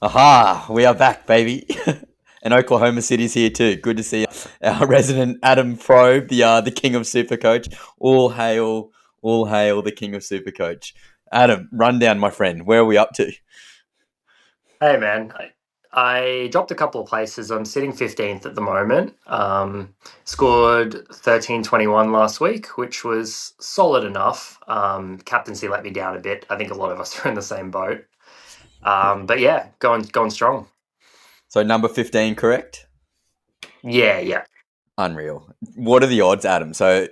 Aha, we are back, baby. And Oklahoma City's here too. Good to see our resident Adam Frobe, the king of Super Coach. All hail the king of Super Coach. Adam, rundown, my friend. Where are we up to? Hey man, I dropped a couple of places. I'm sitting 15th at the moment. Scored 13.21 last week, which was solid enough. Captaincy let me down a bit. I think a lot of us are in the same boat. But yeah, going strong. So number 15, correct? Yeah, yeah, Unreal. What are the odds, Adam? So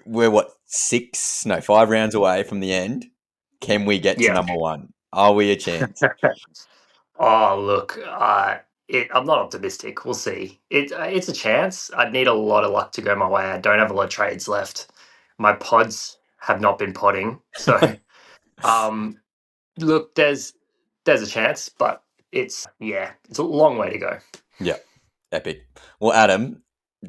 we're what, six, no, 5 rounds away from the end. Can we get to yeah. number one? Are we a chance? Oh look, I'm not optimistic. We'll see. It's a chance. I'd need a lot of luck to go my way. I don't have a lot of trades left. My pods have not been podding, so Um, look, there's a chance, but it's a long way to go. Yeah, epic. Well, Adam,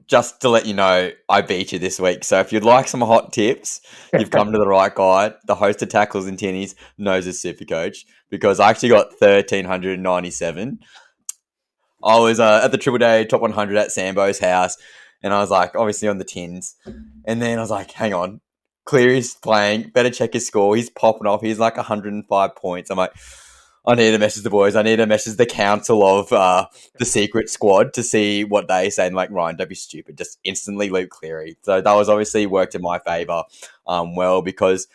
just to let you know, I beat you this week. So if you'd like some hot tips, you've come to the right guy. The host of Tackles and Tinnies knows his super coach because I actually got 1,397. I was at the Triple Day Top 100 at Sambo's house, and I was like, obviously on the tins. And then I was like, hang on, Cleary's playing, better check his score. He's popping off. He's like 105 points. I'm like, I need to message the boys. I need to message the council of the secret squad to see what they say. And like, Ryan, don't be stupid. Just instantly loop Cleary. So that was obviously worked in my favour well because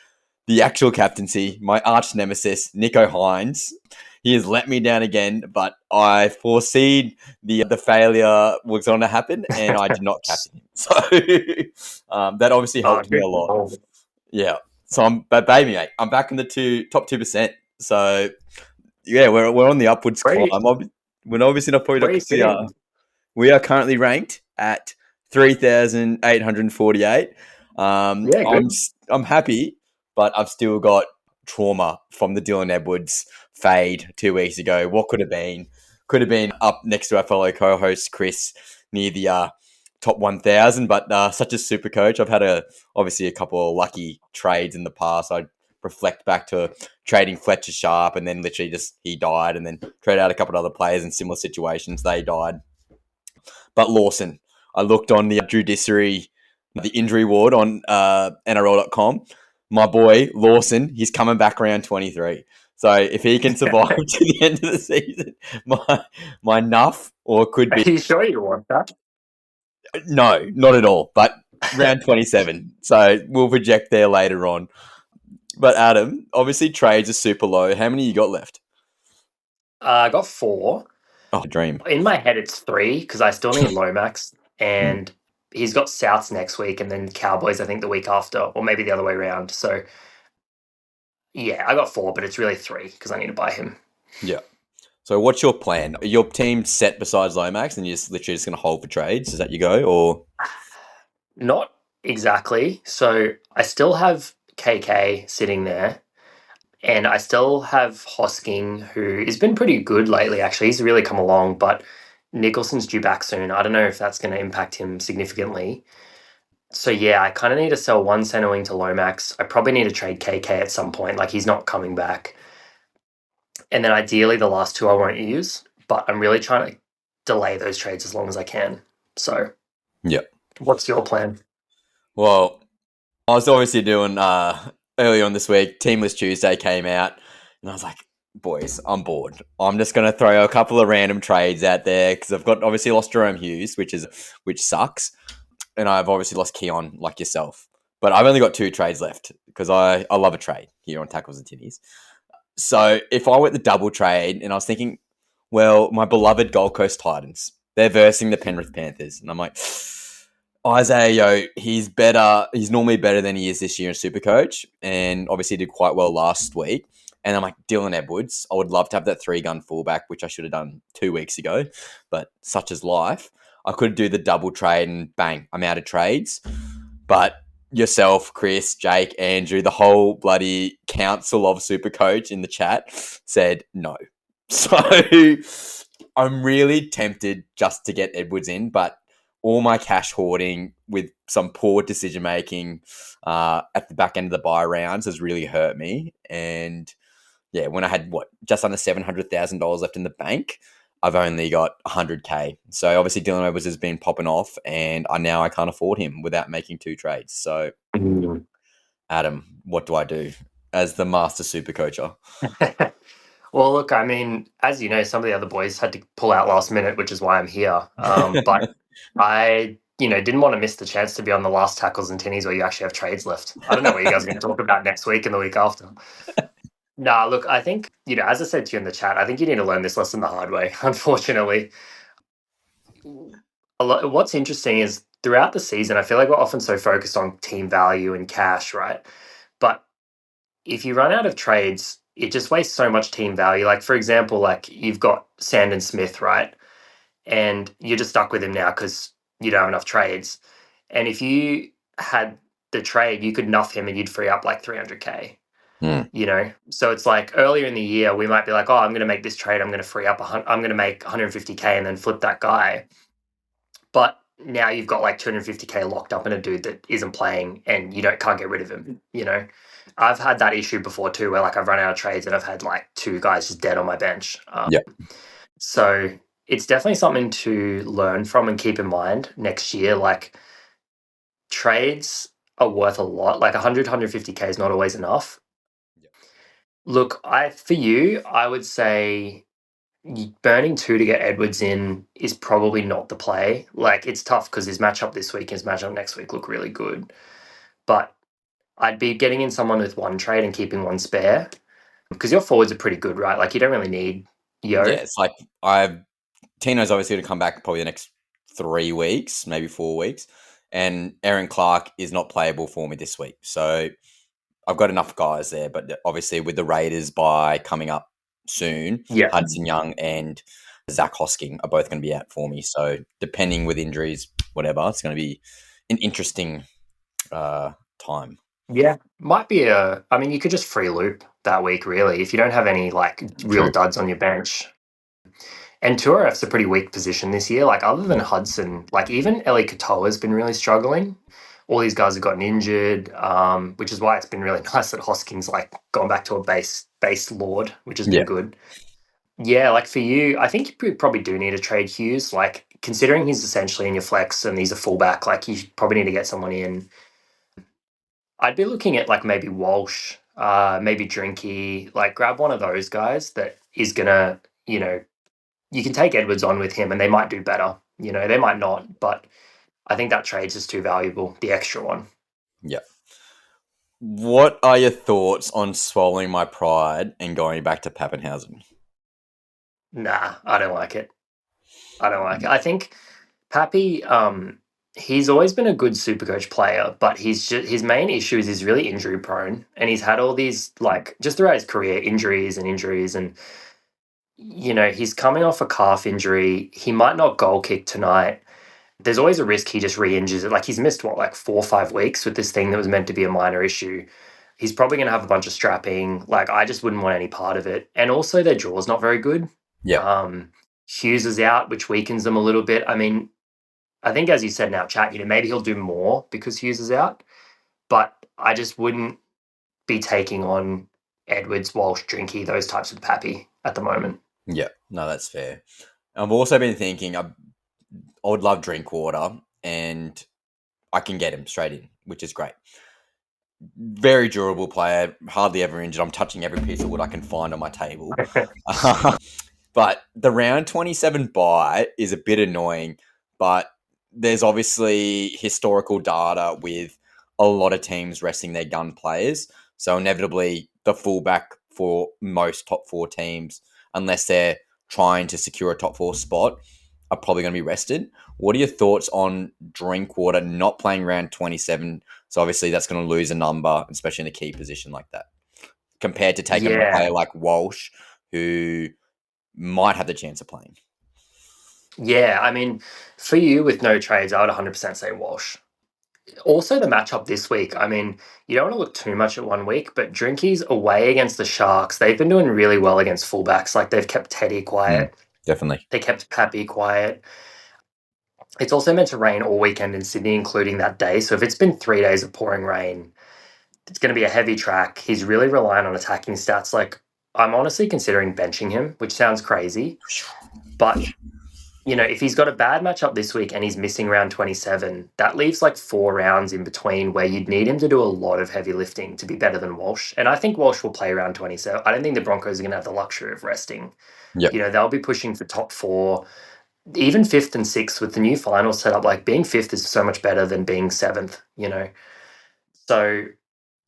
the actual captaincy, my arch nemesis, Nico Hines, he has let me down again, but I foreseed the failure was going to happen and I did not captain him. So that obviously Oh, helped me a good lot. call. Yeah. So but baby mate, I'm back in the top 2%. So yeah, we're on the upwards Where are climb. you, We're obviously not probably where not are you we are sitting? we are currently ranked at 3,848. Yeah, good. I'm happy, but I've still got trauma from the Dylan Edwards fade 2 weeks ago. What could have been? Could have been up next to our fellow co-host Chris near the top 1,000. But such a super coach. I've had obviously a couple of lucky trades in the past. I reflect back to trading Fletcher Sharp, and then literally just he died, and then trade out a couple of other players in similar situations. They died. But Lawson, I looked on the judiciary, the injury ward on NRL.com. My boy Lawson, he's coming back around 23. So if he can survive to the end of the season, my nuff or could Are be you sure you want that? no, not at all. But round 27. So we'll project there later on. But Adam, obviously trades are super low. How many you got left? I got four. Oh, dream. In my head, it's three because I still need Lomax, Mm. and he's got Souths next week, and then Cowboys, I think, the week after, or maybe the other way around. So yeah, I got four, but it's really three because I need to buy him. Yeah. So what's your plan? Are your team set besides Lomax and you're just literally just going to hold for trades? Is that you go? Or Not exactly. So I still have KK sitting there, and I still have Hosking, who has been pretty good lately, actually. He's really come along, but Nicholson's due back soon. I don't know if that's going to impact him significantly. So yeah, I kind of need to sell one center wing to Lomax. I probably need to trade KK at some point. Like he's not coming back. And then ideally the last two I won't use, but I'm really trying to delay those trades as long as I can. So yeah. what's your plan? Well, I was obviously doing early on this week. Teamless Tuesday came out, and I was like, "Boys, I'm bored. I'm just going to throw a couple of random trades out there because I've got obviously lost Jahrome Hughes, which sucks, and I've obviously lost Keon like yourself. But I've only got two trades left because I love a trade here on Tackles and Tinnies. So if I went the double trade, and I was thinking, well, my beloved Gold Coast Titans, they're versing the Penrith Panthers, and I'm like, Isaiah, he's better. He's normally better than he is this year in Supercoach, and obviously did quite well last week. And I'm like, Dylan Edwards, I would love to have that 3-gun fullback, which I should have done 2 weeks ago, but such is life. I could do the double trade and bang, I'm out of trades. But yourself, Chris, Jake, Andrew, the whole bloody council of Supercoach in the chat said no. So I'm really tempted just to get Edwards in, but all my cash hoarding with some poor decision making at the back end of the buy rounds has really hurt me. And yeah, when I had just under $700,000 left in the bank, I've only got 100K. So obviously Dylan Edwards has been popping off, and I can't afford him without making two trades. So Mm. Adam, what do I do as the master super coacher? Well, look, I mean, as you know, some of the other boys had to pull out last minute, which is why I'm here. But I, didn't want to miss the chance to be on the last tackles and tinnies where you actually have trades left. I don't know what you guys are going to talk about next week and the week after. Nah, look, I think, as I said to you in the chat, I think you need to learn this lesson the hard way, unfortunately. What's interesting is throughout the season, I feel like we're often so focused on team value and cash, right? But if you run out of trades, it just wastes so much team value. Like, for example, like you've got Sandon Smith, right? And you're just stuck with him now because you don't have enough trades. And if you had the trade, you could nuff him and you'd free up like 300K. Mm. So it's like earlier in the year we might be like, oh, I'm going to make this trade, I'm going to free up I'm going to make 150K and then flip that guy. But now you've got like 250K locked up in a dude that isn't playing and you can't get rid of him. I've had that issue before too, where like I've run out of trades and I've had like two guys just dead on my bench. Yeah. So it's definitely something to learn from and keep in mind next year. Like trades are worth a lot. Like 150K is not always enough. Yeah. Look, I would say burning two to get Edwards in is probably not the play. Like it's tough because his matchup this week and his matchup next week look really good. But I'd be getting in someone with one trade and keeping one spare because your forwards are pretty good, right? Like you don't really need Yeah, Yo. it's like Tino's obviously going to come back probably the next 3 weeks, maybe 4 weeks, and Aaron Clark is not playable for me this week. So I've got enough guys there, but obviously with the Raiders bye coming up soon, Yeah. Hudson Young and Zach Hosking are both going to be out for me. So depending with injuries, whatever, it's going to be an interesting time. Yeah. Might be I mean, you could just free loop that week, really, if you don't have any like real True. duds on your bench. And Tuaref's a pretty weak position this year. Like other than Yeah. Hudson, like even Eli Katoa's been really struggling. All these guys have gotten injured, which is why it's been really nice that Hosking's like gone back to a base lord, which has Yeah. been good. Yeah, like for you, I think you probably do need to trade Hughes. Like considering he's essentially in your flex and he's a fullback, like you probably need to get someone in. I'd be looking at like maybe Walsh, maybe Drinky, like grab one of those guys that is gonna, you can take Edwards on with him and they might do better. They might not, but I think that trade's just too valuable, the extra one. Yeah. What are your thoughts on swallowing my pride and going back to Pappenhausen? Nah, I don't like it. I don't like it. I think Pappy, he's always been a good Supercoach player, but his main issue is he's really injury prone, and he's had all these like just throughout his career injuries, and he's coming off a calf injury. He might not goal kick tonight. There's always a risk he just re-injures it. Like he's missed like 4 or 5 weeks with this thing that was meant to be a minor issue. He's probably going to have a bunch of strapping. Like I just wouldn't want any part of it. And also their draw's not very good. Yeah. Hughes is out, which weakens them a little bit. I mean, I think as you said in our chat, maybe he'll do more because Hughes is out. But I just wouldn't be taking on Edwards, Walsh, Drinky, those types of Pappy at the moment. Yeah. No, that's fair. I've also been thinking I would love Drinkwater, and I can get him straight in, which is great. Very durable player, hardly ever injured. I'm touching every piece of wood I can find on my table. But the round 27 bye is a bit annoying, but there's obviously historical data with a lot of teams resting their gun players. So inevitably, the fullback for most top four teams, unless they're trying to secure a top four spot, are probably going to be rested. What are your thoughts on Drinkwater not playing round 27? So obviously that's going to lose a number, especially in a key position like that, compared to taking on a player like Walsh, who might have the chance of playing. Yeah, I mean, for you with no trades, I would 100% say Walsh. Also, the matchup this week, I mean, you don't want to look too much at 1 week, but Drinky's away against the Sharks. They've been doing really well against fullbacks. Like, they've kept Teddy quiet. Definitely. They kept Pappy quiet. It's also meant to rain all weekend in Sydney, including that day. So if it's been 3 days of pouring rain, it's going to be a heavy track. He's really relying on attacking stats. Like, I'm honestly considering benching him, which sounds crazy. But, if he's got a bad matchup this week and he's missing round 27, that leaves like 4 rounds in between where you'd need him to do a lot of heavy lifting to be better than Walsh. And I think Walsh will play round 27. I don't think the Broncos are going to have the luxury of resting. Yep. They'll be pushing for top four, even fifth and sixth with the new final setup. Like being fifth is so much better than being seventh. So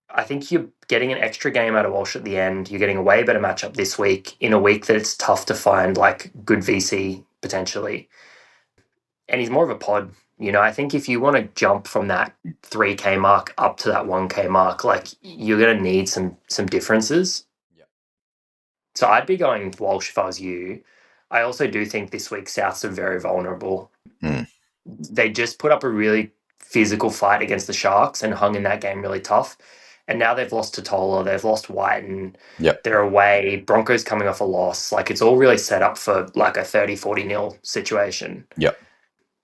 I think you're getting an extra game out of Walsh at the end. You're getting a way better matchup this week in a week that it's tough to find like good VC potentially. And he's more of a pod. I think if you want to jump from that 3K mark up to that 1K mark, like you're going to need some differences. Yep. So I'd be going with Walsh if I was you. I also do think this week Souths are very vulnerable. Mm. They just put up a really physical fight against the Sharks and hung in that game really tough. And now they've lost to Tola, they've lost Whiten, Yep. they're away, Broncos coming off a loss. Like it's all really set up for like a 30-40 situation. Yep.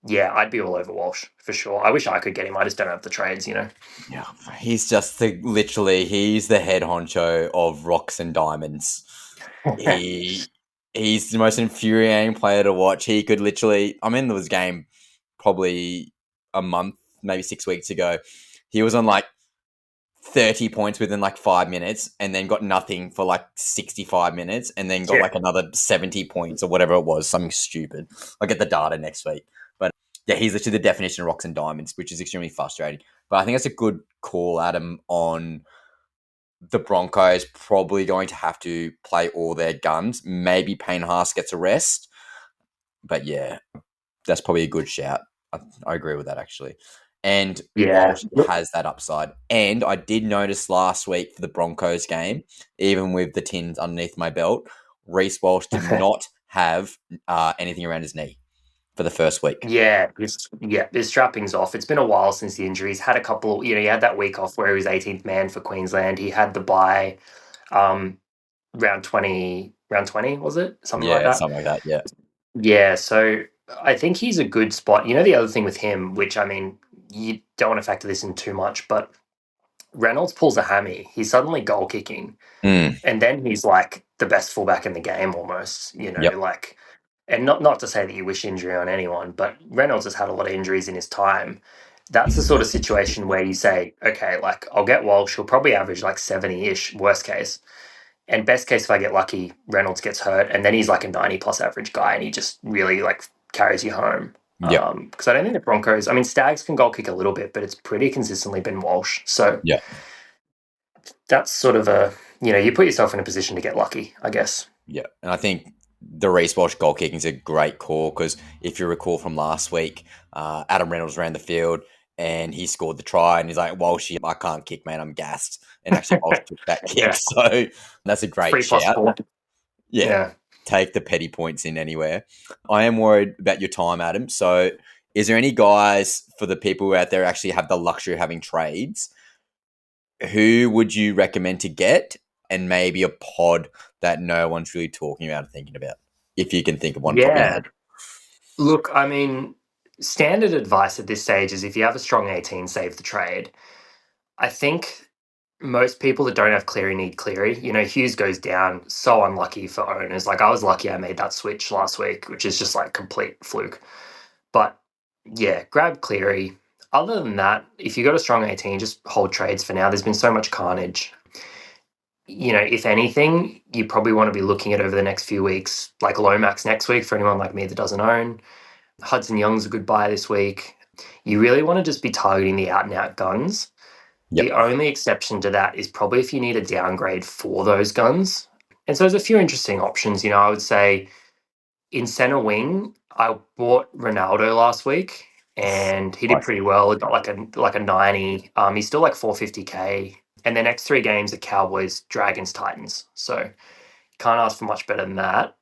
Yeah, I'd be all over Walsh for sure. I wish I could get him. I just don't have the trades. Yeah, he's just he's the head honcho of rocks and diamonds. He's the most infuriating player to watch. He could literally, I'm in this game probably a month, maybe 6 weeks ago. He was on like 30 points within like 5 minutes and then got nothing for like 65 minutes and then got like another 70 points or whatever it was, something stupid. I'll get the data next week. But yeah, he's literally the definition of rocks and diamonds, which is extremely frustrating. But I think that's a good call, Adam, on the Broncos probably going to have to play all their guns. Maybe Payne Haas gets a rest. But yeah, that's probably a good shout. I agree with that, actually. And Walsh has that upside. And I did notice last week for the Broncos game, even with the tins underneath my belt, Reece Walsh did not have anything around his knee for the first week. Yeah, his strapping's off. It's been a while since the injury. He's had a couple, he had that week off where he was 18th man for Queensland. He had the bye round 20, was it? Something like that. Something like that, yeah. Yeah, so I think he's a good spot. The other thing with him, which I mean, you don't want to factor this in too much, but Reynolds pulls a hammy. He's suddenly goal kicking. And then he's like the best fullback in the game almost, like, and not to say that you wish injury on anyone, but Reynolds has had a lot of injuries in his time. That's the sort of situation where you say, okay, like I'll get Walsh, he'll probably average like 70-ish, worst case. And best case, if I get lucky, Reynolds gets hurt, and then he's like a 90+ average guy, and he just really like carries you home. Because I don't think the Broncos, I mean, Stags can goal kick a little bit, but it's pretty consistently been Walsh. So that's sort of you put yourself in a position to get lucky, I guess. Yeah, and I think the Reece Walsh goal kicking is a great call because if you recall from last week, Adam Reynolds ran the field and he scored the try and he's like, Walsh, I can't kick, man, I'm gassed. And actually Walsh took that kick, so that's a great shout. Yeah, take the petty points in anywhere. I am worried about your time, Adam. So is there any guys for the people out there who actually have the luxury of having trades? Who would you recommend to get? And maybe a pod that no one's really talking about or thinking about, if you can think of one top of your head. Look, I mean, standard advice at this stage is if you have a strong 18, save the trade. I think most people that don't have Cleary need Cleary. Hughes goes down, so unlucky for owners. Like I was lucky I made that switch last week, which is just like complete fluke. But yeah, grab Cleary. Other than that, if you got a strong 18, just hold trades for now. There's been so much carnage. If anything, you probably want to be looking at over the next few weeks, like Lomax next week for anyone like me that doesn't own. Hudson Young's a good buy this week. You really want to just be targeting the out-and-out guns. The only exception to that is probably if you need a downgrade for those guns. And so there's a few interesting options. I would say in center wing, I bought Ronaldo last week and he did pretty well. He got like a 90. He's still like 450K. And the next 3 games are Cowboys, Dragons, Titans. So can't ask for much better than that.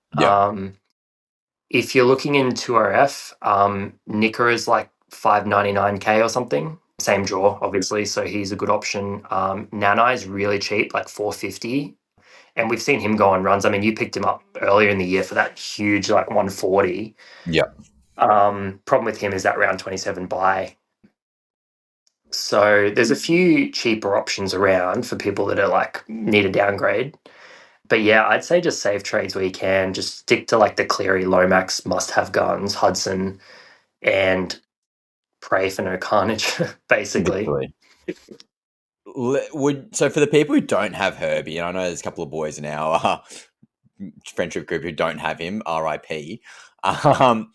If you're looking in 2RF, Nicker is like 599K or something. Same draw, obviously, so he's a good option. Nanai is really cheap, like 450. And we've seen him go on runs. I mean, you picked him up earlier in the year for that huge, like 140. Problem with him is that round 27 buy. So there's a few cheaper options around for people that are like need a downgrade. But yeah, I'd say just save trades where you can. Just stick to like the Cleary, Lomax must-have guns, Hudson, and pray for no carnage, basically. Literally. So for the people who don't have Herbie, and I know there's a couple of boys in our friendship group who don't have him, RIP. Um,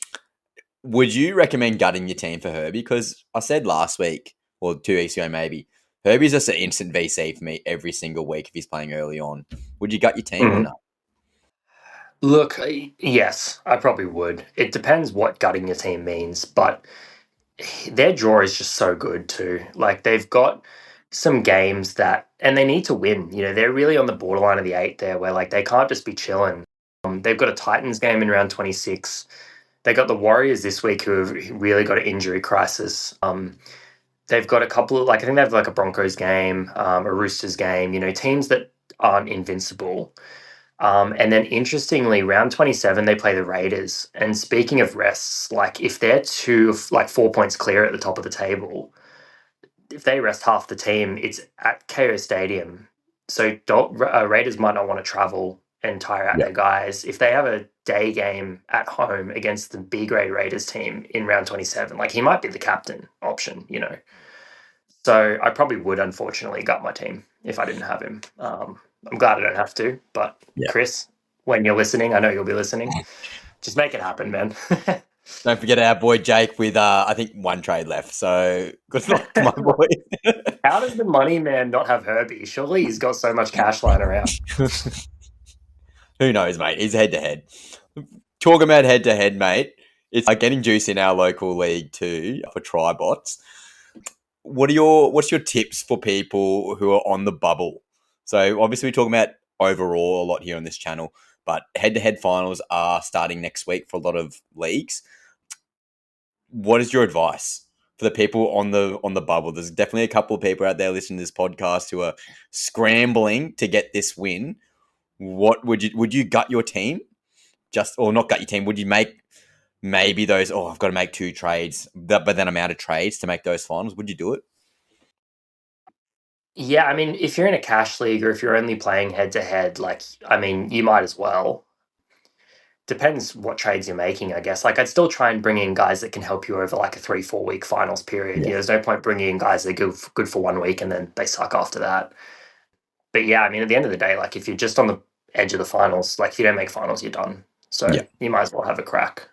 would you recommend gutting your team for Herbie? Because I said last week, or 2 weeks ago maybe, Herbie's just an instant VC for me every single week if he's playing early on. Would you gut your team or Mhm. not? Look, yes, I probably would. It depends what gutting your team means, but their draw is just so good too. Like they've got some games that, and they need to win. You know, they're really on the borderline of the eight there, where like they can't just be chilling. They've got a Titans game in round 26. They got the Warriors this week who have really got an injury crisis. They've got a couple of like I think they have like a Broncos game, a Roosters game. You know, teams that aren't invincible. And then interestingly, round 27, they play the Raiders. And speaking of rests, like if they're like 4 points clear at the top of the table, if they rest half the team, it's at KO Stadium. So Raiders might not want to travel and tire out Yeah. their guys. If they have a day game at home against the B grade Raiders team in round 27, like he might be the captain option, you know. So I probably would, unfortunately, gut my team if I didn't have him. I'm glad I don't have to. But Yeah. Chris, when you're listening, I know you'll be listening. Just make it happen, man. Don't forget our boy Jake with I think one trade left. So good luck to my boy. How does the money man not have Herbie? Surely he's got so much cash lying around. Who knows, mate? He's head to head. Talking about head to head, mate. It's like getting juice in our local league too for Tribots. What's your tips for people who are on the bubble? So obviously we're talking about overall a lot here on this channel, but head to head finals are starting next week for a lot of leagues. What is your advice for the people on the bubble? There's definitely a couple of people out there listening to this podcast who are scrambling to get this win. What would you gut your team? Just or not gut your team? Would you make maybe those? Oh, I've got to make two trades, but then I'm out of trades to make those finals. Would you do it? Yeah, I mean, if you're in a cash league or if you're only playing head to head, like, I mean, you might as well. Depends what trades you're making, I guess. Like, I'd still try and bring in guys that can help you over like a 3-4 week finals period. Yeah, Yeah, there's no point bringing in guys that are good for 1 week and then they suck after that. But yeah, I mean, at the end of the day, like, if you're just on the edge of the finals, like, if you don't make finals, you're done. So yeah, you might as well have a crack.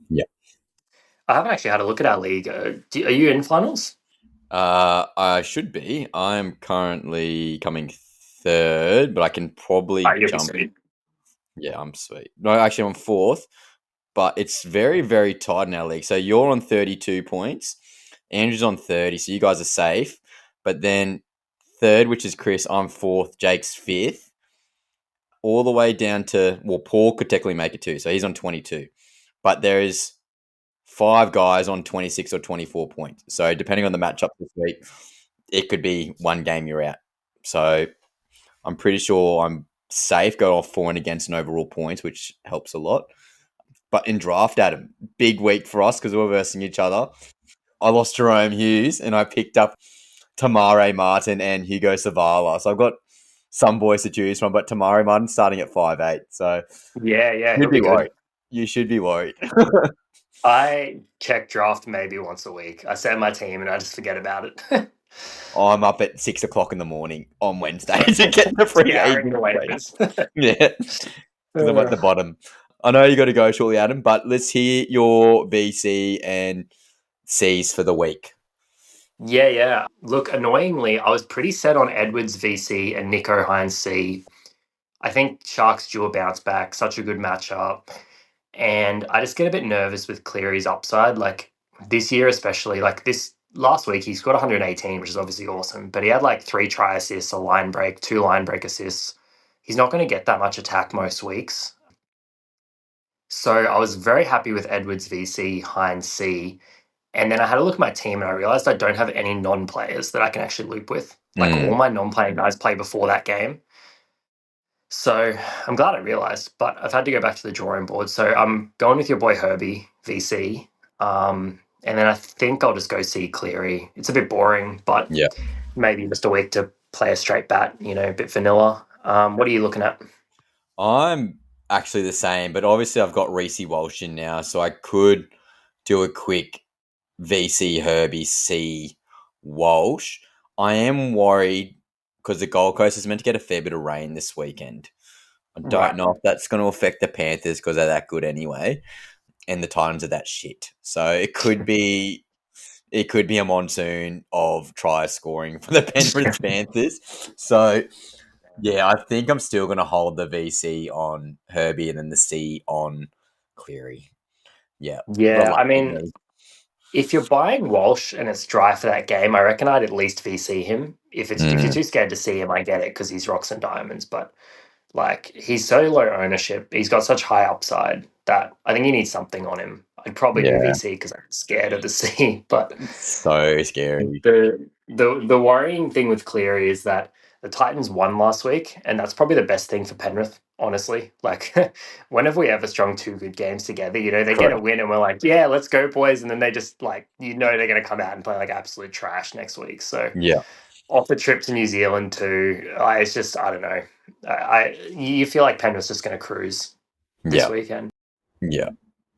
yeah. I haven't actually had a look at our league. Are you in finals? I should be. I'm currently coming third, but I can Oh, probably you'll be jump. sweet. Yeah, I'm sweet. No, actually, I'm fourth, but it's very, very tight in our league. So you're on 32 points, Andrew's on 30, so you guys are safe. But then third, which is Chris, I'm fourth, Jake's fifth, all the way down to, well, Paul could technically make it too, so he's on 22. But there is five guys on 26 or 24 points. So depending on the matchup this week, it could be one game you're out. So I'm pretty sure I'm safe, go off for and against in overall points, which helps a lot. But in draft, Adam, big week for us because we're versing each other. I lost Jahrome Hughes and I picked up Tamare Martin and Hugo Savala. So I've got some boys to choose from, but Tamare Martin starting at 5'8". So Yeah, you should he'll be be good. worried. You should be worried. I check draft maybe once a week. I set my team and I just forget about it. I'm up at 6 o'clock in the morning on Wednesday to get the free Scouring agent the ready. waivers. Yeah, because I'm at the bottom. I know you got to go shortly, Adam, but let's hear your VC and C's for the week. Yeah. Look, annoyingly, I was pretty set on Edwards VC and Nico Hines C. I think Sharks due a bounce back, such a good matchup. And I just get a bit nervous with Cleary's upside. Like this year, especially, like this last week, he's got 118, which is obviously awesome. But he had like 3 try assists, a line break, 2 line break assists. He's not going to get that much attack most weeks. So I was very happy with Edwards VC, Hines C. And then I had a look at my team and I realized I don't have any non-players that I can actually loop with. Like all Mm, my non-playing guys play before that game. So I'm glad I realized, but I've had to go back to the drawing board. So I'm going with your boy Herbie, VC. And then I think I'll just go see Cleary. It's a bit boring, but yeah. maybe just a week to play a straight bat, you know, a bit vanilla. What are you looking at? I'm actually the same, but obviously I've got Reece Walsh in now, so I could do a quick VC Herbie C Walsh. I am worried because the Gold Coast is meant to get a fair bit of rain this weekend. I don't Right. know if that's going to affect the Panthers because they're that good anyway, and the Titans are that shit. So it could be a monsoon of try scoring for the Penrith Panthers. So yeah, I think I'm still going to hold the VC on Herbie and then the C on Cleary. Yeah, Yeah, I mean, reluctantly. if you're buying Walsh and it's dry for that game, I reckon I'd at least VC him. If you're Mm, too scared to see him, I get it because he's rocks and diamonds. But like he's so low ownership, he's got such high upside that I think you need something on him. I'd probably do yeah, VC because I'm scared of the C. But so scary. the worrying thing with Cleary is that the Titans won last week, and that's probably the best thing for Penrith. Honestly, like when have we ever strung two good games together? You know, they get a Correct. win, and we're like, yeah, let's go, boys, and then they just like they're going to come out and play like absolute trash next week. So Yeah, off the trip to New Zealand too, it's just I don't know. You feel like Penrith's just going to cruise this yeah, weekend, yeah.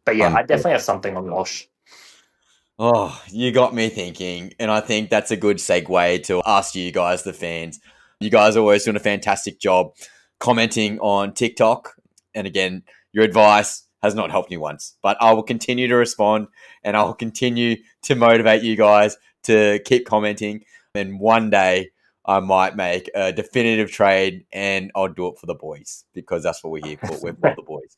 but yeah, I'm I definitely have something on Walsh. Oh, you got me thinking. And I think that's a good segue to ask you guys, the fans. You guys are always doing a fantastic job commenting on TikTok. And again, your advice has not helped me once, but I will continue to respond and I will continue to motivate you guys to keep commenting. And one day I might make a definitive trade and I'll do it for the boys because that's what we're here for. We're for the boys.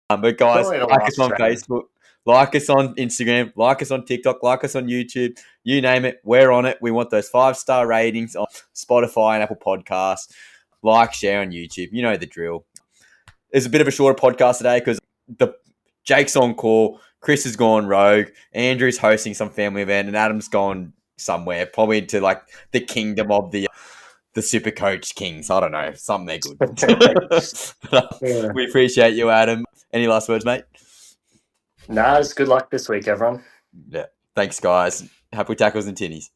But It's guys, only the like us last on trade. Facebook, like us on Instagram, like us on TikTok, like us on YouTube. You name it, we're on it. We want those 5-star ratings on Spotify and Apple Podcasts. Like, share on YouTube. You know the drill. It's a bit of a shorter podcast today because the Jake's on call, Chris has gone rogue, Andrew's hosting some family event, and Adam's gone somewhere, probably into like the kingdom of the Super Coach Kings. I don't know, something they're good. Yeah. We appreciate you, Adam. Any last words, mate? Nah, it's good luck this week, everyone. Yeah. Thanks, guys. Happy tackles and tinnies.